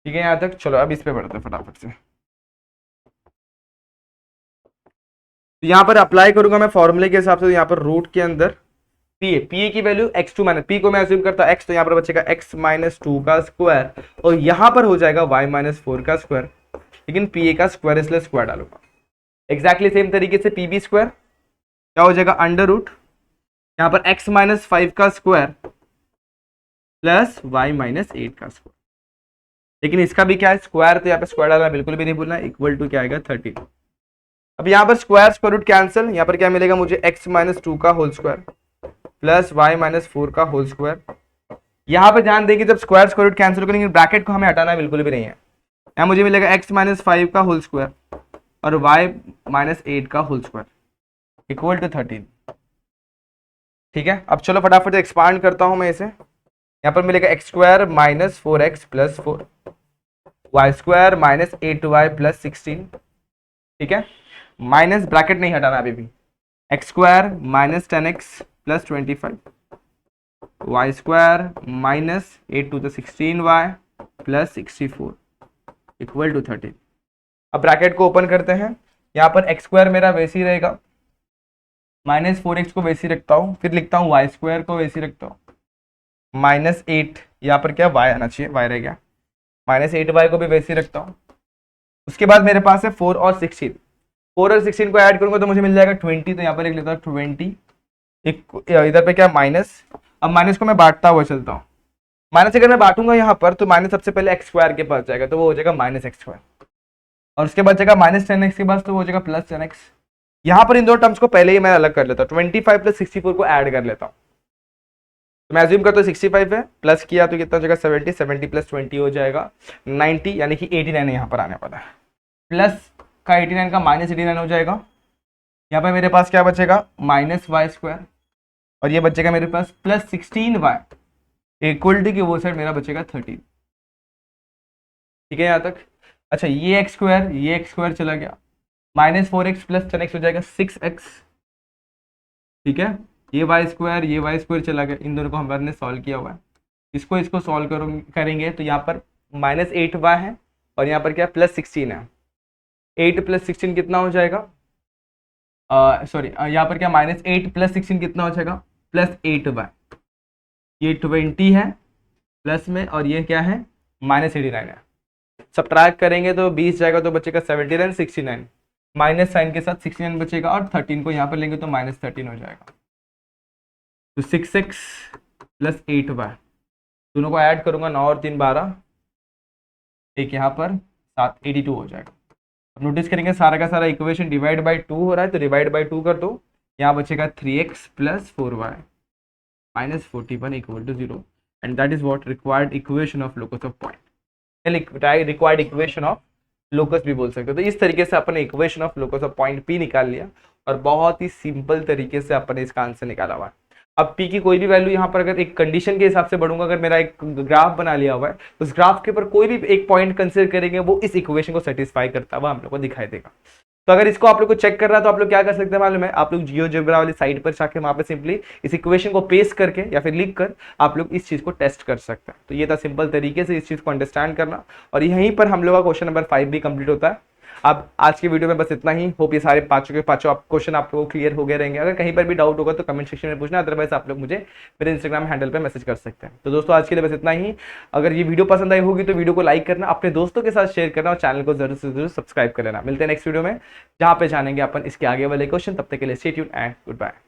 ठीक है यहां तक। चलो अब इस पे बढ़ते हैं फटाफट से। तो यहाँ पर अप्लाई करूंगा मैं फॉर्मूले के हिसाब से, यहाँ पर रूट के अंदर पी की वैल्यू x2 - पी को मैं अज्यूम करता x, तो यहाँ पर बचेगा x - 2 का स्क्वायर, और यहाँ पर हो जाएगा y - 4 का स्क्वायर, लेकिन पी का स्क्वायर इसलिए स्क्वायर डालूंगा। एग्जैक्टली सेम तरीके से PB² क्या हो जाएगा √ यहाँ पर x - 5 का स्क्वायर प्लस y - 8 का स्क्वायर, लेकिन इसका भी क्या है स्क्वायर, तो यहाँ पे स्क्वायर डालना बिल्कुल भी नहीं भूलना, इक्वल टू क्या आएगा 13। अब यहाँ पर स्क्वायर रूट कैंसिल, यहाँ पर क्या मिलेगा मुझे x - 2 का होल स्क्वायर प्लस y - 4 का होल स्क्वायर। यहाँ पर ध्यान देंगे जब स्क्वायर रूट कैंसिल करेंगे ब्रैकेट को हमें हटाना बिल्कुल भी नहीं है। यहाँ मुझे मिलेगा x - 5 का होल स्क्वायर और y - 8 का होल स्क्वायर इक्वल टू 13, ठीक है। अब चलो फटाफट से एक्सपांड करता हूं मैं इसे। यहाँ पर मिलेगा x² - 4x + 4 y square minus 8y plus 16, ठीक है, माइनस ब्रैकेट नहीं हटाना अभी भी, x square minus 10x plus 25, y square minus 8 to the 16y plus 64 equal to 13। अब ब्रैकेट को ओपन करते हैं, यहाँ पर एक्स स्क्वायर मेरा वैसे ही रहेगा, माइनस 4x को वैसे ही रखता हूँ, फिर लिखता हूँ वाई स्क्वायर को वैसे ही रखता हूँ, माइनस 8, यहाँ पर क्या y आना चाहिए, y रह गया, माइनस 8y को भी वैसे ही रखता हूँ। उसके बाद मेरे पास है 4 और 16, 4 और 16 को ऐड करूंगा तो मुझे मिल जाएगा 20, तो यहाँ पर लिख लेता हूँ 20, इधर पे क्या माइनस, अब माइनस को मैं बांटता हुआ चलता हूँ, माइनस अगर मैं बांटूंगा यहाँ पर तो माइनस सबसे पहले एक्स स्क्वायर के पास जाएगा तो वो हो जाएगा माइनस एक्स स्क्वायर, और उसके बाद जाएगा माइनस 10x के पास तो वो हो जाएगा प्लस 10x। यहाँ पर इन दो टर्म्स को पहले ही मैं अलग कर लेता हूँ, 25 प्लस 64 को ऐड कर लेता हूँ, तो मैं अज्यूम करता हूँ 65 है, प्लस किया तो कितना हो जाएगा 70, 70 प्लस 20 हो जाएगा 90, यानी कि 89 यहाँ पर आने वाला है, प्लस का 89 का माइनस 89 हो जाएगा, यहाँ पर मेरे पास क्या बचेगा माइनस वाई स्क्वायर, और ये बचेगा मेरे पास प्लस 16y इक्वल टू की वो साइड मेरा बचेगा 13, ठीक है यहाँ तक। अच्छा ये एक्स स्क्वायर चला गया, माइनस 4x प्लस 10x हो जाएगा 6x, ठीक है, ये वाई स्क्वायर चला गया, इन दोनों को हमने सॉल्व किया हुआ है, इसको सॉल्व करेंगे तो यहाँ पर माइनस 8y है और यहाँ पर क्या प्लस 16 है, 8 प्लस 16 कितना हो जाएगा, सॉरी यहाँ पर क्या माइनस 8 प्लस 16 कितना हो जाएगा प्लस 8y, ये 20 है प्लस में और ये क्या है माइनस 89 है, सब्ट्रैक्ट करेंगे तो 20 जाएगा तो बचेगा 79, 69 माइनस साइन के साथ 69 बचेगा और 13 को यहाँ पर लेंगे तो माइनस 13 हो जाएगा, तो 6x प्लस 8y दोनों को ऐड करूंगा 9 और 3 12, एक यहाँ पर 7 82 हो जाएगा। अब नोटिस करेंगे सारा का सारा इक्वेशन डिवाइड बाई 2 हो रहा है तो डिवाइड बाई 2 कर दो, यहाँ बचेगा 3x plus 4y minus 41 equal to 0, and that is what required equation of locus of point, required equation of locus भी बोल सकते हो। तो इस तरीके से अपन equation of locus of point P निकाल लिया और बहुत ही सिंपल तरीके से अपन इसका आंसर निकाला हुआ है। अब पी की कोई भी वैल्यू यहाँ पर अगर एक कंडीशन के हिसाब से बढ़ूंगा, अगर मेरा एक ग्राफ बना लिया हुआ है उस ग्राफ के ऊपर कोई भी एक पॉइंट कंसिडर करेंगे वो इस इक्वेशन को सेटिस्फाई करता हुआ हम लोग को दिखाई देगा। तो अगर इसको आप लोग को चेक कर रहा है तो आप लोग क्या कर सकते हैं मालूम है, आप लोग जियोजेब्रा वाली साइट पर जाके वहां पे सिंपली इस इक्वेशन को पेस्ट करके या फिर लिख कर आप लोग इस चीज को टेस्ट कर सकते हैं। तो ये था सिंपल तरीके से इस चीज को अंडरस्टैंड करना, और यहीं पर हम लोग का क्वेश्चन नंबर 5 भी कंप्लीट होता है। अब आज की वीडियो में बस इतना ही, होप ये सारे पांचों के पांचों क्वेश्चन आप लोगों को क्लियर हो गए रहेंगे। अगर कहीं पर भी डाउट होगा तो कमेंट सेक्शन में पूछना, अदरवाइज आप लोग मुझे मेरे इंस्टाग्राम हैंडल पे मैसेज कर सकते हैं। तो दोस्तों आज के लिए बस इतना ही, अगर ये वीडियो पसंद आई होगी तो वीडियो को लाइक करना, अपने दोस्तों के साथ शेयर करना और चैनल को जरूर से जरूर सब्सक्राइब कर लेना। मिलते हैं नेक्स्ट वीडियो में जहां पे जानेंगे अपन इसके आगे वाले क्वेश्चन। तब तक के लिए stay tuned and good bye.